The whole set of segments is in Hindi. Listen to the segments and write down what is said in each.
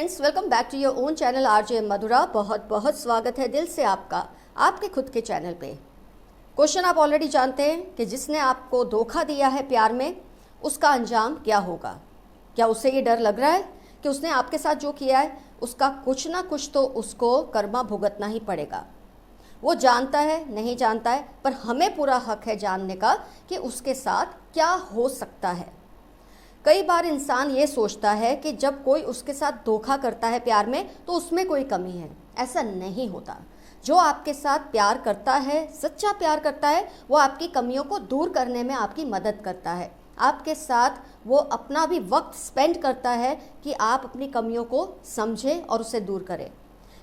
Friends, welcome back to your own channel RJ Madhura. बहुत बहुत स्वागत है दिल से आपका आपके खुद के चैनल पे। क्वेश्चन आप ऑलरेडी जानते हैं कि जिसने आपको धोखा दिया है प्यार में, उसका अंजाम क्या होगा। क्या उसे ये डर लग रहा है कि उसने आपके साथ जो किया है उसका कुछ ना कुछ तो उसको कर्मा भुगतना ही पड़ेगा। वो जानता है नहीं जानता है, पर हमें पूरा हक है जानने का कि उसके साथ क्या हो सकता है। कई बार इंसान ये सोचता है कि जब कोई उसके साथ धोखा करता है प्यार में तो उसमें कोई कमी है। ऐसा नहीं होता। जो आपके साथ प्यार करता है, सच्चा प्यार करता है, वो आपकी कमियों को दूर करने में आपकी मदद करता है। आपके साथ वो अपना भी वक्त स्पेंड करता है कि आप अपनी कमियों को समझें और उसे दूर करें।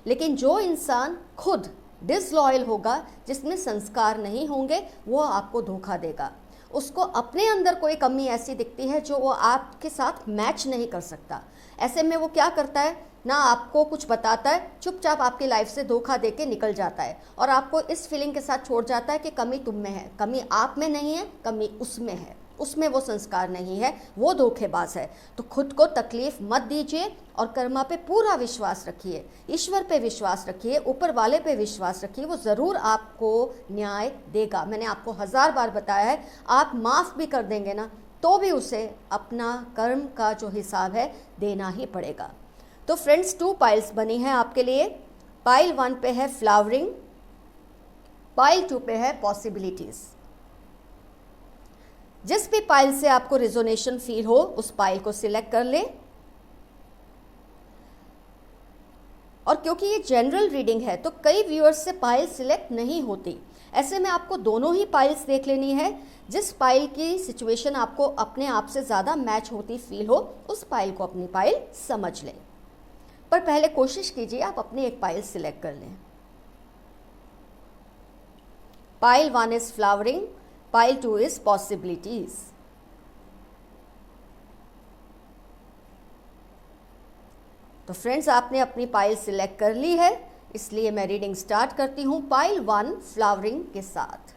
लेकिन जो इंसान खुद डिसलॉयल होगा, जिसमें संस्कार नहीं होंगे, वो आपको धोखा देगा। उसको अपने अंदर कोई कमी ऐसी दिखती है जो वो आपके साथ मैच नहीं कर सकता। ऐसे में वो क्या करता है, ना आपको कुछ बताता है, चुपचाप आपकी लाइफ से धोखा दे के निकल जाता है और आपको इस फीलिंग के साथ छोड़ जाता है कि कमी तुम में है, कमी आप में नहीं है, कमी उसमें है, उसमें वो संस्कार नहीं है, वो धोखेबाज है। तो खुद को तकलीफ मत दीजिए और कर्मा पे पूरा विश्वास रखिए, ईश्वर पे विश्वास रखिए, ऊपर वाले पे विश्वास रखिए। वो ज़रूर आपको न्याय देगा। मैंने आपको 1000 बार बताया है, आप माफ़ भी कर देंगे ना तो भी उसे अपना कर्म का जो हिसाब है देना ही पड़ेगा। तो फ्रेंड्स, 2 पाइल्स बनी हैं आपके लिए। पाइल 1 पे है फ्लावरिंग, पाइल 2 पे है पॉसिबिलिटीज़। जिस भी पाइल से आपको रिजोनेशन फील हो उस पाइल को सिलेक्ट कर लें। और क्योंकि ये जनरल रीडिंग है तो कई व्यूअर्स से पाइल सिलेक्ट नहीं होती। ऐसे में आपको दोनों ही पाइल्स देख लेनी है। जिस पाइल की सिचुएशन आपको अपने आप से ज़्यादा मैच होती फील हो, उस पाइल को अपनी पाइल समझ लें। पर पहले कोशिश कीजिए आप अपनी एक पाइल सिलेक्ट कर लें। Pile 1 is flowering, pile 2 is possibilities। तो फ्रेंड्स, आपने अपनी पाइल सिलेक्ट कर ली है, इसलिए मैं रीडिंग स्टार्ट करती हूं पाइल 1 फ्लावरिंग के साथ।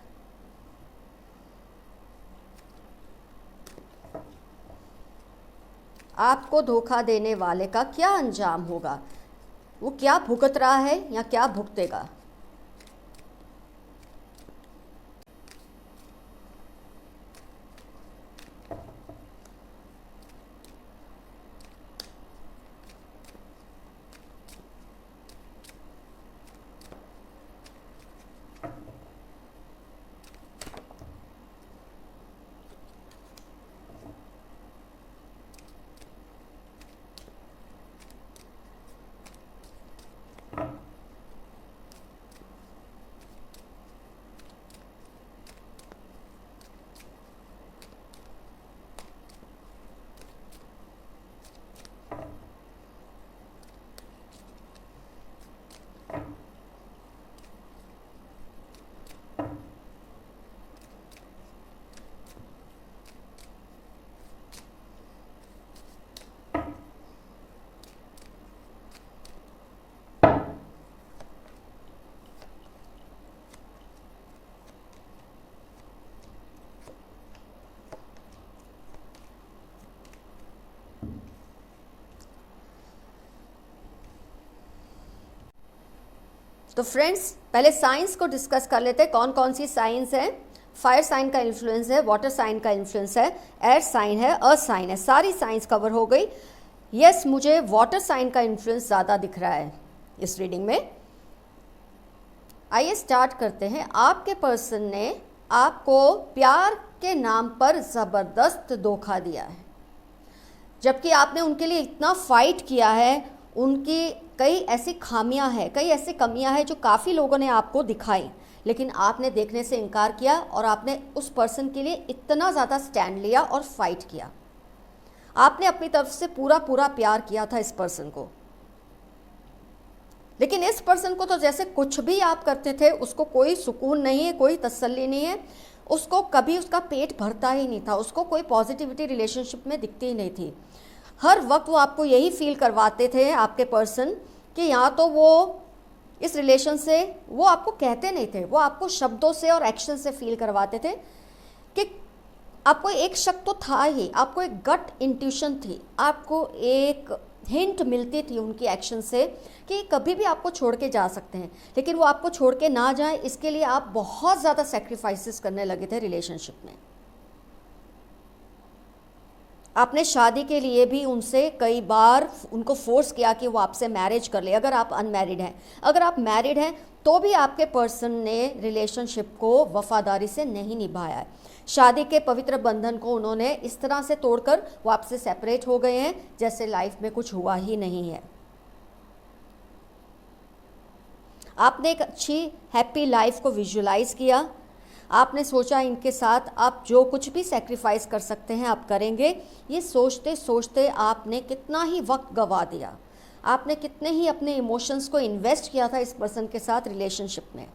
आपको धोखा देने वाले का क्या अंजाम होगा, वो क्या भुगत रहा है या क्या भुगतेगा। तो फ्रेंड्स, पहले साइंस को डिस्कस कर लेते हैं। कौन कौन सी साइंस है। फायर साइन का इन्फ्लुएंस है, वाटर साइन का इन्फ्लुएंस है, एयर साइन है, अर्थ साइन है। सारी साइंस कवर हो गई। यस, मुझे वाटर साइन का इन्फ्लुएंस ज़्यादा दिख रहा है इस रीडिंग में। आइए स्टार्ट करते हैं। आपके पर्सन ने आपको प्यार के नाम पर ज़बरदस्त धोखा दिया है, जबकि आपने उनके लिए इतना फाइट किया है। उनकी कई ऐसी खामियां हैं, कई ऐसी कमियां हैं जो काफ़ी लोगों ने आपको दिखाई, लेकिन आपने देखने से इनकार किया और आपने उस पर्सन के लिए इतना ज़्यादा स्टैंड लिया और फाइट किया। आपने अपनी तरफ से पूरा पूरा प्यार किया था इस पर्सन को, लेकिन इस पर्सन को तो जैसे कुछ भी आप करते थे उसको कोई सुकून नहीं है, कोई तसल्ली नहीं है। उसको कभी उसका पेट भरता ही नहीं था, उसको कोई पॉजिटिविटी रिलेशनशिप में दिखती ही नहीं थी। हर वक्त वो आपको यही फील करवाते थे आपके पर्सन कि यहाँ तो वो इस रिलेशन से, वो आपको कहते नहीं थे, वो आपको शब्दों से और एक्शन से फील करवाते थे कि आपको एक शक तो था ही, आपको एक गट इंट्यूशन थी, आपको एक हिंट मिलती थी उनकी एक्शन से कि कभी भी आपको छोड़ के जा सकते हैं, लेकिन वो आपको छोड़ के ना जाए इसके लिए आप बहुत ज़्यादा सेक्रीफाइसेस करने लगे थे रिलेशनशिप में। आपने शादी के लिए भी उनसे कई बार उनको फोर्स किया कि वो आपसे मैरिज कर ले, अगर आप अनमैरिड हैं। अगर आप मैरिड हैं तो भी आपके पर्सन ने रिलेशनशिप को वफादारी से नहीं निभाया है। शादी के पवित्र बंधन को उन्होंने इस तरह से तोड़कर वो आपसे सेपरेट हो गए हैं जैसे लाइफ में कुछ हुआ ही नहीं है। आपने एक अच्छी हैप्पी लाइफ को विजुलाइज किया, आपने सोचा इनके साथ आप जो कुछ भी सेक्रीफाइस कर सकते हैं आप करेंगे। ये सोचते सोचते आपने कितना ही वक्त गंवा दिया, आपने कितने ही अपने इमोशंस को इन्वेस्ट किया था इस पर्सन के साथ रिलेशनशिप में।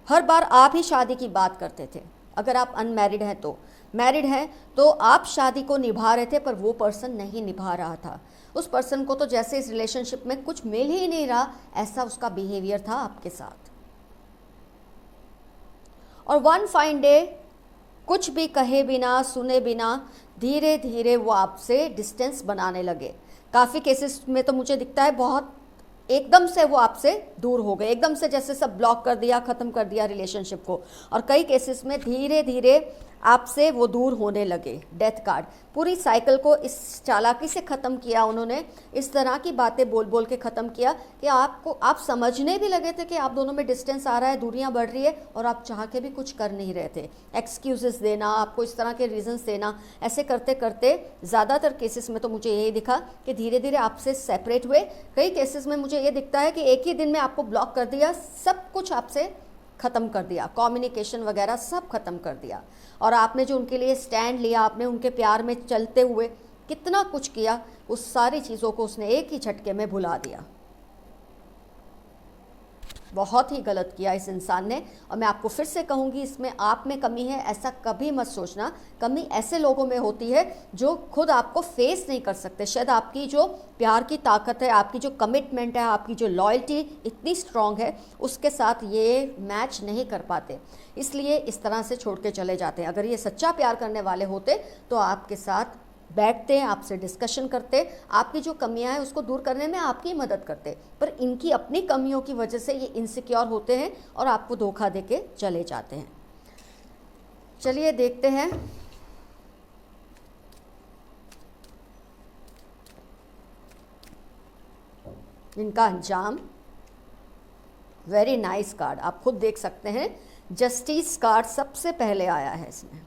हर बार आप ही शादी की बात करते थे, अगर आप अनमैरिड हैं तो। मैरिड हैं तो आप शादी को निभा रहे थे पर वो पर्सन नहीं निभा रहा था। उस पर्सन को तो जैसे इस रिलेशनशिप में कुछ मिल ही नहीं रहा, ऐसा उसका बिहेवियर था आपके साथ। और वन फाइन डे कुछ भी कहे बिना सुने बिना धीरे धीरे वो आपसे डिस्टेंस बनाने लगे। काफ़ी केसेस में तो मुझे दिखता है बहुत एकदम से वो आपसे दूर हो गए, एकदम से जैसे सब ब्लॉक कर दिया, ख़त्म कर दिया रिलेशनशिप को। और कई केसेस में धीरे धीरे आपसे वो दूर होने लगे। डेथ कार्ड पूरी साइकिल को इस चालाकी से ख़त्म किया उन्होंने, इस तरह की बातें बोल बोल के ख़त्म किया कि आप समझने भी लगे थे कि आप दोनों में डिस्टेंस आ रहा है, दूरियां बढ़ रही है, और आप चाह के भी कुछ कर नहीं रहे थे। एक्सक्यूजेस देना, आपको इस तरह के रीजंस देना, ऐसे करते करते ज़्यादातर केसेस में तो मुझे यही दिखा कि धीरे धीरे आपसे सेपरेट हुए। कई केसेस में मुझे ये दिखता है कि एक ही दिन में आपको ब्लॉक कर दिया, सब कुछ आपसे ख़त्म कर दिया, कम्युनिकेशन वगैरह सब ख़त्म कर दिया। और आपने जो उनके लिए स्टैंड लिया, आपने उनके प्यार में चलते हुए कितना कुछ किया, उस सारी चीज़ों को उसने एक ही झटके में भुला दिया। बहुत ही गलत किया इस इंसान ने। और मैं आपको फिर से कहूँगी, इसमें आप में कमी है ऐसा कभी मत सोचना। कमी ऐसे लोगों में होती है जो खुद आपको फेस नहीं कर सकते। शायद आपकी जो प्यार की ताकत है, आपकी जो कमिटमेंट है, आपकी जो लॉयल्टी इतनी स्ट्रांग है, उसके साथ ये मैच नहीं कर पाते, इसलिए इस तरह से छोड़ के चले जाते हैं। अगर ये सच्चा प्यार करने वाले होते तो आपके साथ बैठते, आपसे डिस्कशन करते, आपकी जो कमियां हैं उसको दूर करने में आपकी मदद करते। पर इनकी अपनी कमियों की वजह से ये इनसिक्योर होते हैं और आपको धोखा देके चले जाते हैं। चलिए देखते हैं इनका अंजाम। वेरी नाइस कार्ड, आप खुद देख सकते हैं। जस्टिस कार्ड सबसे पहले आया है इसमें।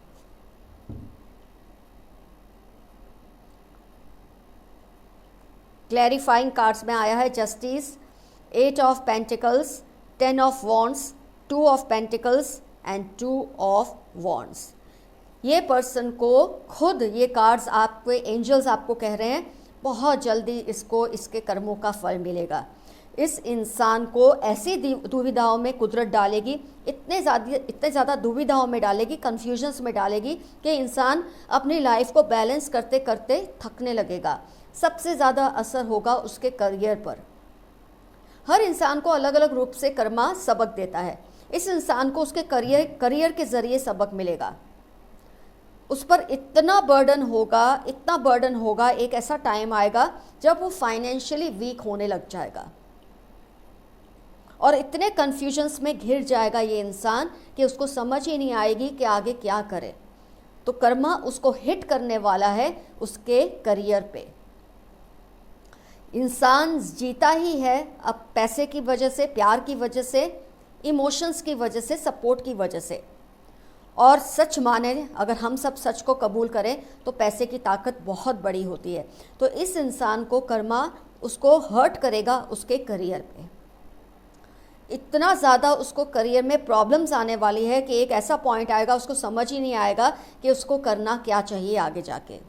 क्लैरिफाइंग कार्ड्स में आया है justice, 8 of pentacles, 10 of wands, 2 of pentacles and 2 of wands. ये पर्सन को खुद ये कार्ड्स आपको एंजल्स आपको कह रहे हैं बहुत जल्दी इसको इसके कर्मों का फल मिलेगा। इस इंसान को ऐसी दुविधाओं में कुदरत डालेगी, इतने ज़्यादा दुविधाओं में डालेगी, कन्फ्यूजन्स में डालेगी कि इंसान अपनी लाइफ को बैलेंस करते करते थकने लगेगा। सबसे ज़्यादा असर होगा उसके करियर पर। हर इंसान को अलग अलग रूप से कर्मा सबक देता है। इस इंसान को उसके करियर के ज़रिए सबक मिलेगा। उस पर इतना बर्डन होगा, एक ऐसा टाइम आएगा जब वो फाइनेंशियली वीक होने लग जाएगा और इतने कन्फ्यूजन्स में घिर जाएगा ये इंसान कि उसको समझ ही नहीं आएगी कि आगे क्या करे। तो कर्मा उसको हिट करने वाला है उसके करियर पे। इंसान जीता ही है अब पैसे की वजह से, प्यार की वजह से, इमोशंस की वजह से, सपोर्ट की वजह से। और सच माने, अगर हम सब सच को कबूल करें तो पैसे की ताकत बहुत बड़ी होती है। तो इस इंसान को कर्मा उसको हर्ट करेगा उसके करियर पे। इतना ज़्यादा उसको करियर में प्रॉब्लम्स आने वाली है कि एक ऐसा पॉइंट आएगा उसको समझ ही नहीं आएगा कि उसको करना क्या चाहिए आगे जाके।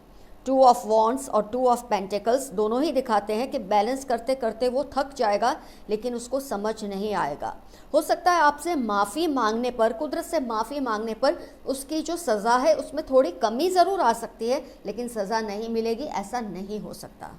2 ऑफ वॉन्ड्स और 2 ऑफ पेंटिकल्स दोनों ही दिखाते हैं कि बैलेंस करते करते वो थक जाएगा, लेकिन उसको समझ नहीं आएगा। हो सकता है आपसे माफ़ी मांगने पर, कुदरत से माफ़ी मांगने पर उसकी जो सज़ा है उसमें थोड़ी कमी ज़रूर आ सकती है, लेकिन सज़ा नहीं मिलेगी, ऐसा नहीं हो सकता।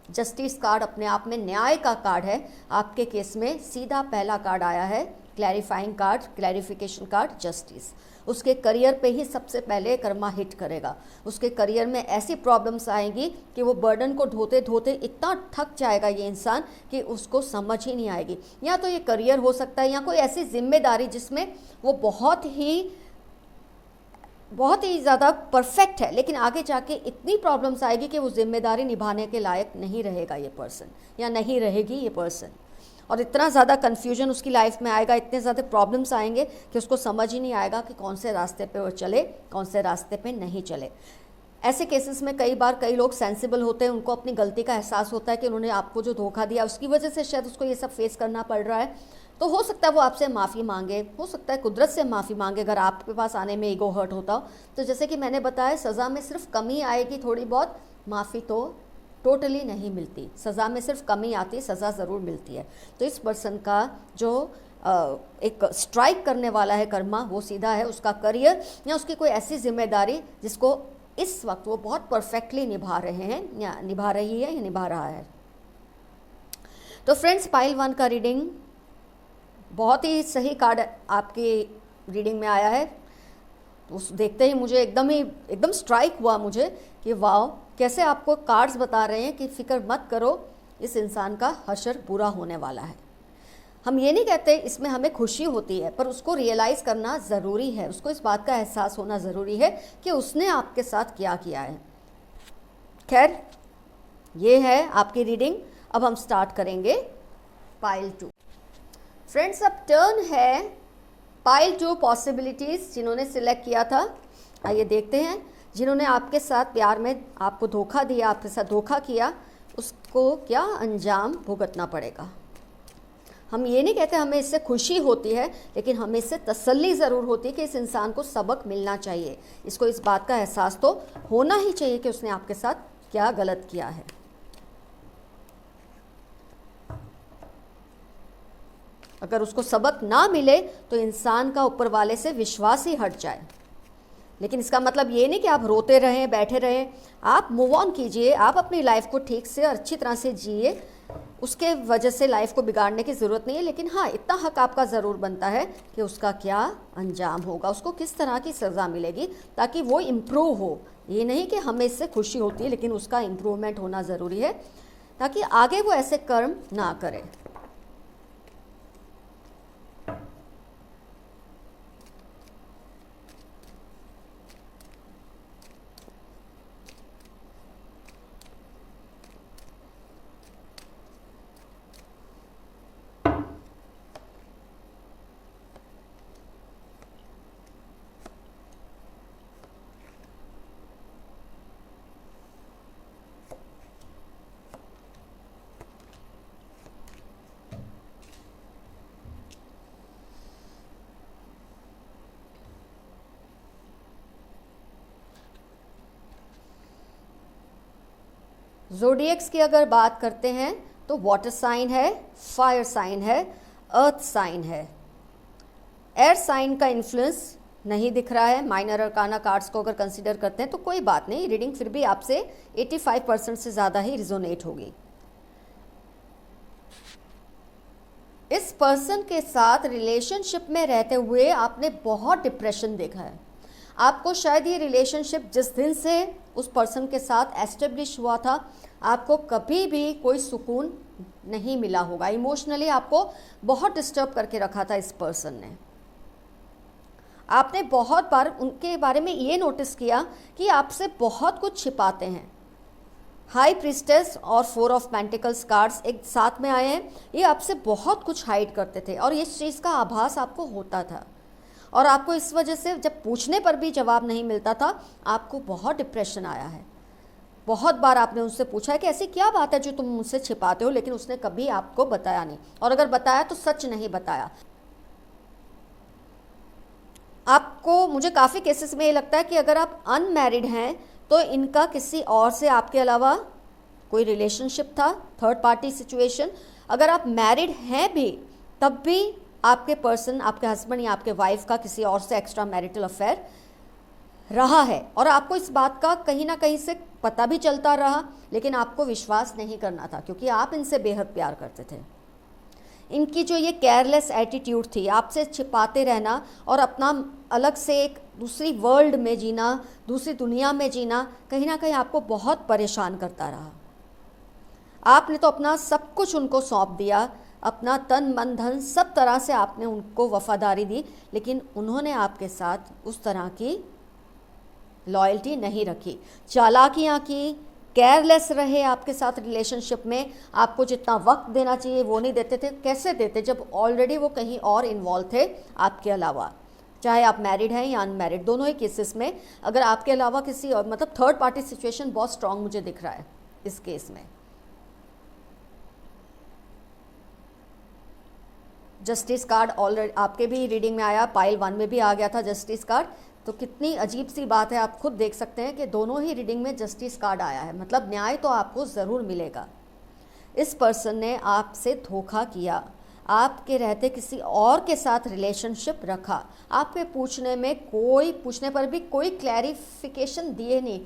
जस्टिस कार्ड अपने आप में न्याय का कार्ड है। आपके केस में सीधा पहला कार्ड आया है clarifying card, clarification card, justice. उसके करियर पे ही सबसे पहले कर्मा हिट करेगा। उसके करियर में ऐसी प्रॉब्लम्स आएंगी कि वो बर्डन को ढोते ढोते इतना थक जाएगा ये इंसान कि उसको समझ ही नहीं आएगी। या तो ये करियर हो सकता है या कोई ऐसी जिम्मेदारी जिसमें वो बहुत ही ज़्यादा परफेक्ट है, लेकिन आगे जाके इतनी प्रॉब्लम्स आएगी कि वो जिम्मेदारी निभाने के लायक नहीं रहेगा ये पर्सन, या नहीं रहेगी ये पर्सन। और इतना ज़्यादा कन्फ्यूजन उसकी लाइफ में आएगा, इतने ज़्यादा प्रॉब्लम्स आएंगे कि उसको समझ ही नहीं आएगा कि कौन से रास्ते पे वो चले, कौन से रास्ते पे नहीं चले। ऐसे केसेस में कई बार कई लोग सेंसिबल होते हैं, उनको अपनी गलती का एहसास होता है कि उन्होंने आपको जो धोखा दिया उसकी वजह से शायद उसको ये सब फेस करना पड़ रहा है। तो हो सकता है वो आपसे माफ़ी मांगे, हो सकता है कुदरत से माफ़ी मांगे अगर आपके पास आने में ईगो हर्ट होता हो। तो जैसे कि मैंने बताया, सज़ा में सिर्फ कमी आएगी थोड़ी बहुत, माफ़ी तो टोटली नहीं मिलती। सज़ा में सिर्फ कमी आती है, सज़ा ज़रूर मिलती है। तो इस पर्सन का जो एक स्ट्राइक करने वाला है कर्मा, वो सीधा है उसका करियर या उसकी कोई ऐसी जिम्मेदारी जिसको इस वक्त वो बहुत परफेक्टली निभा रहे हैं या निभा रही है या निभा रहा है। तो फ्रेंड्स, पाइल 1 का रीडिंग बहुत ही सही कार्ड आपकी रीडिंग में आया है। तो उस देखते ही मुझे एकदम स्ट्राइक हुआ मुझे कि वाह, कैसे आपको कार्ड्स बता रहे हैं कि फिक्र मत करो, इस इंसान का हशर बुरा होने वाला है। हम ये नहीं कहते इसमें हमें खुशी होती है, पर उसको रियलाइज़ करना ज़रूरी है, उसको इस बात का एहसास होना ज़रूरी है कि उसने आपके साथ क्या किया है। खैर, ये है आपकी रीडिंग। अब हम स्टार्ट करेंगे पाइल 2। फ्रेंड्स, अब टर्न है पाइल 2 पॉसिबिलिटीज़ जिन्होंने सिलेक्ट किया था। आइए देखते हैं, जिन्होंने आपके साथ प्यार में आपको धोखा दिया, आपके साथ धोखा किया, उसको क्या अंजाम भुगतना पड़ेगा। हम ये नहीं कहते हमें इससे खुशी होती है, लेकिन हमें इससे तसल्ली ज़रूर होती है कि इस इंसान को सबक मिलना चाहिए, इसको इस बात का एहसास तो होना ही चाहिए कि उसने आपके साथ क्या गलत किया है। अगर उसको सबक ना मिले तो इंसान का ऊपर वाले से विश्वास ही हट जाए। लेकिन इसका मतलब ये नहीं कि आप रोते रहें, बैठे रहें। आप मूव ऑन कीजिए, आप अपनी लाइफ को ठीक से और अच्छी तरह से जिए। उसके वजह से लाइफ को बिगाड़ने की ज़रूरत नहीं है, लेकिन हाँ, इतना हक आपका ज़रूर बनता है कि उसका क्या अंजाम होगा, उसको किस तरह की सज़ा मिलेगी, ताकि वो इम्प्रूव हो। ये नहीं कि हमें इससे खुशी होती है, लेकिन उसका इम्प्रूवमेंट होना ज़रूरी है ताकि आगे वो ऐसे कर्म ना करे। ज़ोडिएक्स की अगर बात करते हैं तो वाटर साइन है, फायर साइन है, अर्थ साइन है। एयर साइन का इन्फ्लुएंस नहीं दिख रहा है। माइनर अरकाना कार्ड्स को अगर कंसीडर करते हैं तो कोई बात नहीं, रीडिंग फिर भी आपसे 85% से ज़्यादा ही रिजोनेट होगी। इस पर्सन के साथ रिलेशनशिप में रहते हुए आपने बहुत डिप्रेशन देखा है। आपको शायद ये रिलेशनशिप जिस दिन से उस पर्सन के साथ एस्टेब्लिश हुआ था, आपको कभी भी कोई सुकून नहीं मिला होगा। इमोशनली आपको बहुत डिस्टर्ब करके रखा था इस पर्सन ने। आपने बहुत बार उनके बारे में ये नोटिस किया कि आपसे बहुत कुछ छिपाते हैं। हाई प्रीस्टेस और 4 ऑफ पेंटिकल्स कार्ड्स एक साथ में आए हैं। ये आपसे बहुत कुछ हाइड करते थे और इस चीज़ का आभास आपको होता था, और आपको इस वजह से जब पूछने पर भी जवाब नहीं मिलता था, आपको बहुत डिप्रेशन आया है। बहुत बार आपने उससे पूछा है कि ऐसी क्या बात है जो तुम मुझसे छिपाते हो, लेकिन उसने कभी आपको बताया नहीं, और अगर बताया तो सच नहीं बताया। आपको, मुझे काफ़ी केसेस में ये लगता है कि अगर आप अनमैरिड हैं तो इनका किसी और से आपके अलावा कोई रिलेशनशिप था, थर्ड पार्टी सिचुएशन। अगर आप मैरिड हैं भी तब भी आपके पर्सन, आपके हस्बैंड या आपके वाइफ का किसी और से एक्स्ट्रा मैरिटल अफेयर रहा है, और आपको इस बात का कहीं ना कहीं से पता भी चलता रहा, लेकिन आपको विश्वास नहीं करना था क्योंकि आप इनसे बेहद प्यार करते थे। इनकी जो ये केयरलेस एटीट्यूड थी, आपसे छिपाते रहना और अपना अलग से एक दूसरी वर्ल्ड में जीना, दूसरी दुनिया में जीना, कहीं ना कहीं आपको बहुत परेशान करता रहा। आपने तो अपना सब कुछ उनको सौंप दिया, अपना तन मन धन सब तरह से आपने उनको वफादारी दी, लेकिन उन्होंने आपके साथ उस तरह की लॉयल्टी नहीं रखी। चालाकियाँ की, केयरलेस रहे आपके साथ रिलेशनशिप में, आपको जितना वक्त देना चाहिए वो नहीं देते थे। कैसे देते, जब ऑलरेडी वो कहीं और इन्वॉल्व थे आपके अलावा। चाहे आप मैरिड हैं या अनमैरिड, दोनों ही केसेस में अगर आपके अलावा किसी और, मतलब थर्ड पार्टी सिचुएशन बहुत स्ट्रांग मुझे दिख रहा है इस केस में। जस्टिस कार्ड ऑलरेडी आपके भी रीडिंग में आया, पाइल 1 में भी आ गया था जस्टिस कार्ड। तो कितनी अजीब सी बात है, आप खुद देख सकते हैं कि दोनों ही रीडिंग में जस्टिस कार्ड आया है, मतलब न्याय तो आपको ज़रूर मिलेगा। इस पर्सन ने आपसे धोखा किया, आपके रहते किसी और के साथ रिलेशनशिप रखा, आपके पूछने पर भी कोई क्लैरिफिकेशन दिए नहीं।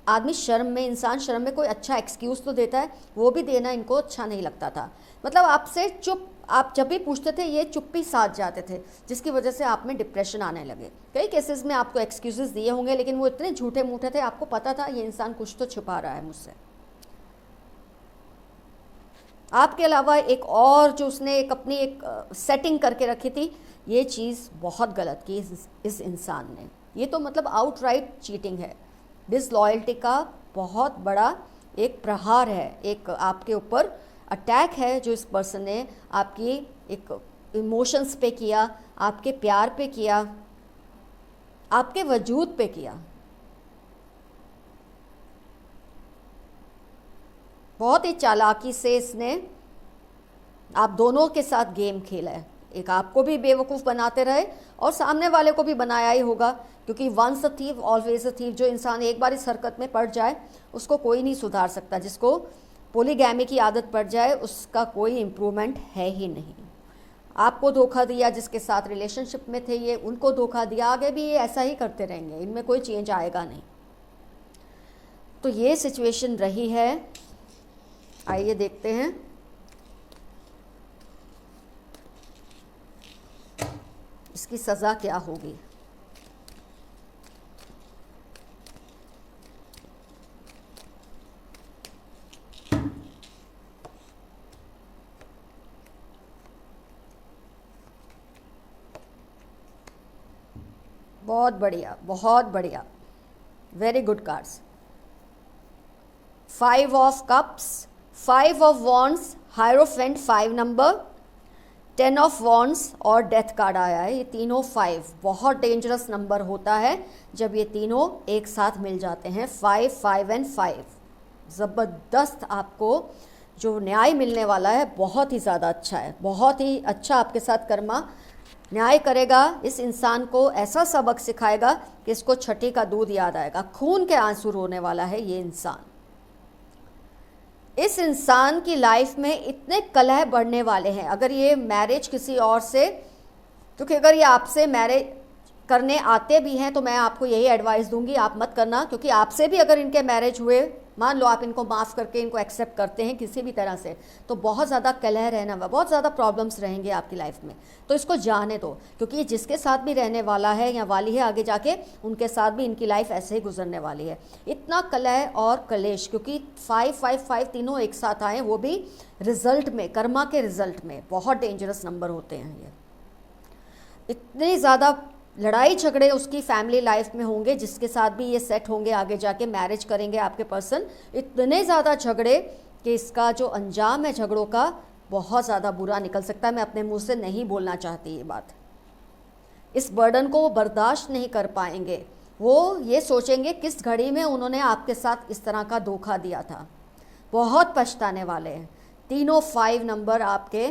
आदमी शर्म में, इंसान शर्म में कोई अच्छा एक्सक्यूज़ तो देता है, वो भी देना इनको अच्छा नहीं लगता था। मतलब आपसे चुप, आप जब भी पूछते थे ये चुप्पी साध जाते थे, जिसकी वजह से आप में डिप्रेशन आने लगे। कई केसेस में आपको एक्सक्यूजेस दिए होंगे, लेकिन वो इतने झूठे मूठे थे, आपको पता था ये इंसान कुछ तो छुपा रहा है मुझसे। आपके अलावा एक और जो उसने एक अपनी एक सेटिंग करके रखी थी, ये चीज़ बहुत गलत की इस इंसान ने। ये तो मतलब आउटराइट चीटिंग है, डिसलॉयल्टी का बहुत बड़ा एक प्रहार है, एक आपके ऊपर अटैक है जो इस पर्सन ने आपकी एक इमोशंस पे किया, आपके प्यार पे किया, आपके वजूद पे किया। बहुत ही चालाकी से इसने आप दोनों के साथ गेम खेला है। एक आपको भी बेवकूफ़ बनाते रहे और सामने वाले को भी बनाया ही होगा, क्योंकि once a thief always a thief. जो इंसान एक बार इस हरकत में पड़ जाए उसको कोई नहीं सुधार सकता। जिसको पॉलीगैमी की आदत पड़ जाए उसका कोई इम्प्रूवमेंट है ही नहीं। आपको धोखा दिया, जिसके साथ रिलेशनशिप में थे ये, उनको धोखा दिया, आगे भी ये ऐसा ही करते रहेंगे, इनमें कोई चेंज आएगा नहीं। तो ये सिचुएशन रही है। आइए देखते हैं इसकी सज़ा क्या होगी। बहुत बढ़िया, बहुत बढ़िया, very good cards. 5 of cups, 5 of wands, hierophant 5 number, 10 of wands और डेथ कार्ड आया है। ये तीनों 5 बहुत डेंजरस नंबर होता है जब ये तीनों एक साथ मिल जाते हैं। 5, 5 एंड 5 ज़बरदस्त आपको जो न्याय मिलने वाला है बहुत ही ज़्यादा अच्छा है, बहुत ही अच्छा आपके साथ कर्मा न्याय करेगा। इस इंसान को ऐसा सबक सिखाएगा कि इसको छठी का दूध याद आएगा। खून के आंसू रोने वाला है ये इंसान। इस इंसान की लाइफ में इतने कलह बढ़ने वाले हैं अगर ये मैरिज किसी और से, क्योंकि अगर ये आपसे मैरिज करने आते भी हैं तो मैं आपको यही एडवाइस दूंगी, आप मत करना। क्योंकि आपसे भी अगर इनके मैरिज हुए, मान लो आप इनको माफ़ करके इनको एक्सेप्ट करते हैं किसी भी तरह से, तो बहुत ज़्यादा कलह रहना, बहुत ज़्यादा प्रॉब्लम्स रहेंगे आपकी लाइफ में। तो इसको जाने दो, क्योंकि जिसके साथ भी रहने वाला है या वाली है आगे जाके, उनके साथ भी इनकी लाइफ ऐसे ही गुजरने वाली है। इतना कलह और कलेश, क्योंकि 5, 5, 5 तीनों एक साथ आए, वो भी रिजल्ट में, कर्मा के रिजल्ट में। बहुत डेंजरस नंबर होते हैं ये। इतनी ज़्यादा लड़ाई झगड़े उसकी फैमिली लाइफ में होंगे, जिसके साथ भी ये सेट होंगे आगे जाके मैरिज करेंगे आपके पर्सन, इतने ज़्यादा झगड़े कि इसका जो अंजाम है झगड़ों का बहुत ज़्यादा बुरा निकल सकता है। मैं अपने मुंह से नहीं बोलना चाहती ये बात। इस बर्डन को वो बर्दाश्त नहीं कर पाएंगे। वो ये सोचेंगे किस घड़ी में उन्होंने आपके साथ इस तरह का धोखा दिया था। बहुत पछताने वाले हैं। तीनों 5 नंबर आपके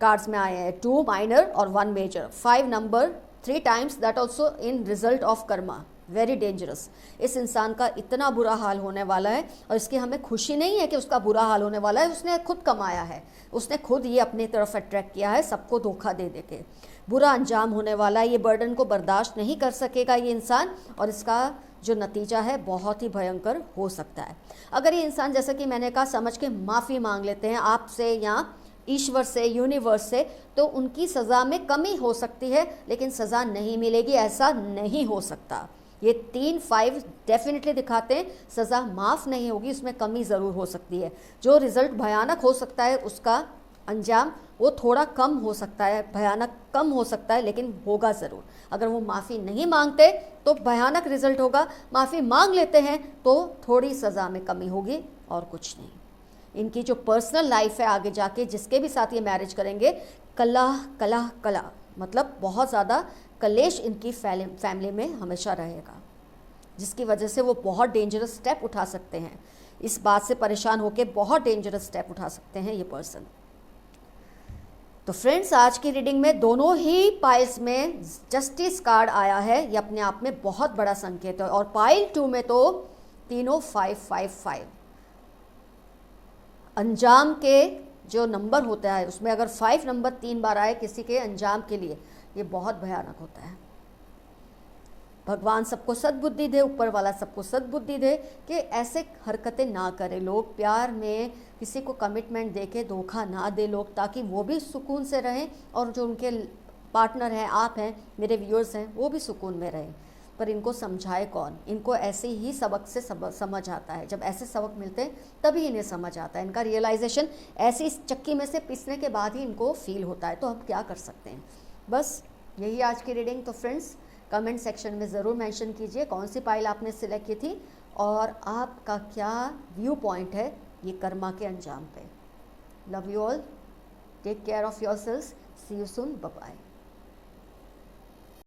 कार्ड्स में आए हैं, 2 माइनर और 1 major. 5 number 3 times, that also in result of karma, very dangerous. इस इंसान का इतना बुरा हाल होने वाला है और इसकी हमें खुशी नहीं है कि उसका बुरा हाल होने वाला है। उसने खुद कमाया है, उसने खुद ये अपनी तरफ अट्रैक्ट किया है, सबको धोखा दे दे के। बुरा अंजाम होने वाला है। ये बर्डन को बर्दाश्त नहीं कर सकेगा ये इंसान, और इसका जो नतीजा है बहुत ही भयंकर हो सकता है। अगर ये इंसान, जैसे कि मैंने कहा, समझ के माफ़ी मांग लेते हैं आपसे या ईश्वर से, यूनिवर्स से, तो उनकी सज़ा में कमी हो सकती है, लेकिन सज़ा नहीं मिलेगी, ऐसा नहीं हो सकता। ये 3-5 डेफिनेटली दिखाते हैं सज़ा माफ़ नहीं होगी, उसमें कमी ज़रूर हो सकती है। जो रिज़ल्ट भयानक हो सकता है उसका अंजाम वो थोड़ा कम हो सकता है, भयानक कम हो सकता है, लेकिन होगा ज़रूर। अगर वो माफ़ी नहीं मांगते तो भयानक रिज़ल्ट होगा, माफ़ी मांग लेते हैं तो थोड़ी सज़ा में कमी होगी और कुछ नहीं। इनकी जो पर्सनल लाइफ है आगे जाके, जिसके भी साथ ये मैरिज करेंगे, कलह कलह कलह, मतलब बहुत ज़्यादा कलेश इनकी फैमिली में हमेशा रहेगा, जिसकी वजह से वो बहुत डेंजरस स्टेप उठा सकते हैं। इस बात से परेशान होकर बहुत डेंजरस स्टेप उठा सकते हैं ये पर्सन। तो फ्रेंड्स, आज की रीडिंग में दोनों ही पाइल्स में जस्टिस कार्ड आया है, ये अपने आप में बहुत बड़ा संकेत है। और पाइल 2 में तो तीनों 555 अंजाम के जो नंबर होता है उसमें अगर 5 नंबर 3 बार आए किसी के अंजाम के लिए, ये बहुत भयानक होता है। भगवान सबको सद्बुद्धि दे, ऊपर वाला सबको सद्बुद्धि दे कि ऐसे हरकतें ना करें लोग, प्यार में किसी को कमिटमेंट दे के धोखा ना दे लोग, ताकि वो भी सुकून से रहें और जो उनके पार्टनर हैं, आप हैं, मेरे व्यूअर्स हैं, वो भी सुकून में रहें। पर इनको समझाए कौन? इनको ऐसे ही सबक से समझ आता है। जब ऐसे सबक मिलते हैं तभी इन्हें समझ आता है। इनका रियलाइजेशन ऐसी चक्की में से पिसने के बाद ही इनको फील होता है। तो हम क्या कर सकते हैं? बस यही आज की रीडिंग। तो फ्रेंड्स, कमेंट सेक्शन में ज़रूर मेंशन कीजिए कौन सी पाइल आपने सिलेक्ट की थी और आपका क्या व्यू पॉइंट है ये कर्मा के अंजाम पे। Love you all, take care of yourselves, see you soon, bye bye.